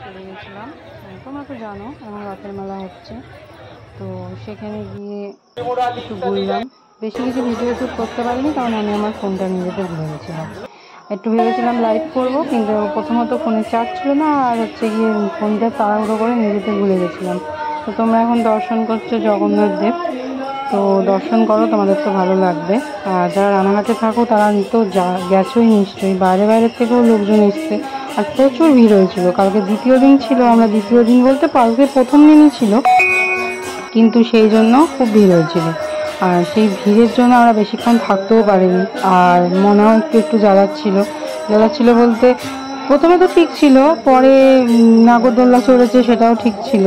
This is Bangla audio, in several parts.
চলে গেছিলাম। তোমরা তো জানো আমার রথের মেলা হচ্ছে, তো সেখানে গিয়ে একটু ঘুরলাম। বেশি কিছু ভিডিও শ্যুট করতে পারিনি, কারণ আমি আমার ফোনটা নিয়ে যেতে ভুলে গেছিলাম। একটু ভেবেছিলাম লাইভ করবো, কিন্তু প্রথমত ফোনে চার্জ ছিল না, আর হচ্ছে গিয়ে ফোনটা তাড়াহুড়ো করে নিয়ে যেতে ভুলে গেছিলাম। তো তোমরা এখন দর্শন করছো জগন্নাথ দেব, তো দর্শন করো, তোমাদের তো ভালো লাগবে। আর যারা রানাঘাটে থাকো তারা তো গেছোই নিশ্চয়ই, বাইরে বাইরের থেকেও লোকজন এসছে, আর প্রচুর ভিড় হয়েছিল। কালকে দ্বিতীয় দিন ছিল, আমরা দ্বিতীয় দিন বলতে কালকে প্রথম দিনই ছিল, কিন্তু সেই জন্য খুব ভিড় হয়েছিল। আর সেই ভিড়ের জন্য আমরা বেশিক্ষণ থাকতেও পারিনি, আর মনেও একটু জ্বালাচ্ছিল বলতে প্রথমে তো ঠিক ছিল, পরে নাগরদোল্লা চড়েছে সেটাও ঠিক ছিল,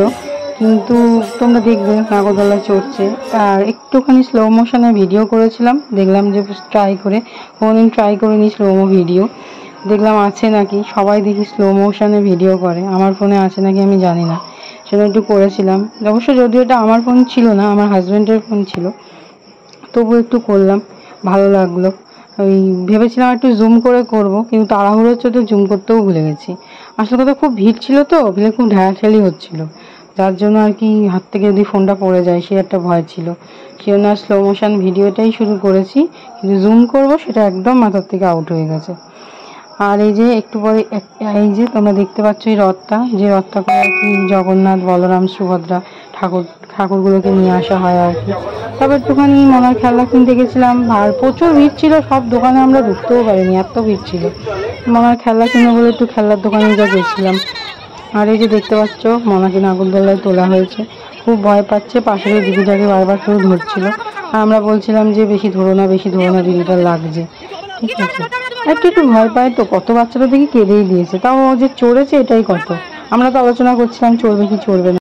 কিন্তু তোমরা দেখবে নাগরদোল্লা চড়ছে। আর একটুখানি স্লো মোশনে ভিডিও করেছিলাম, দেখলাম যে কোনোদিন ট্রাই করিনি স্লোমো ভিডিও, দেখলাম আছে নাকি, সবাই দেখি স্লো মোশনে ভিডিও করে, আমার ফোনে আছে নাকি আমি জানি না, সেটা একটু করেছিলাম। অবশ্য যদিও এটা আমার ফোন ছিল না, আমার হাজব্যান্ডের ফোন ছিল, তবু একটু করলাম, ভালো লাগলো। ওই ভেবেছিলাম একটু জুম করে করব, কিন্তু তাড়াহুড়ো হচ্ছে তো জুম করতেও ভুলে গেছি। আসলে কথা খুব ভিড় ছিল, তো ভিড়ে খুব ঠেলাঠেলি হচ্ছিল, যার জন্য আর কি হাত থেকে যদি ফোনটা পড়ে যায় সে একটা ভয় ছিল, সেই জন্য স্লো মোশন ভিডিওটাই শুরু করেছি, কিন্তু জুম করব সেটা একদম মাথার থেকে আউট হয়ে গেছে। আর এই যে একটু পরে এই যে তোমরা দেখতে পাচ্ছ এই রথটা, যে রথটা করে আর কি জগন্নাথ, বলরাম, সুভদ্রা ঠাকুরগুলোকে নিয়ে আসা হয় আর কি। তবে একটুখানি মনের খেলনা কিনতে গেছিলাম, আর প্রচুর ভিড় ছিল, সব দোকানে আমরা ঢুকতেও পারিনি, এত ভিড় ছিল। মনের খেলনা কিনে বলে একটু খেলনার দোকানে যা গেছিলাম। আর এই যে দেখতে পাচ্ছ মনাকে নাগরদোলায় তোলা হয়েছে, খুব ভয় পাচ্ছে, পাশের ওই দিদিটাকে বারবার করে ধরছিল, আর আমরা বলছিলাম যে বেশি ধরো না দিদিটা লাগছে, ঠিক আছে। একটু ভয় পায় তো, কত বাচ্চারা দেখি কেঁদেই দিয়েছে, তাও যে চড়েছে এটাই কত। আমরা তো আলোচনা করছিলাম চড়বে কি চড়বে না।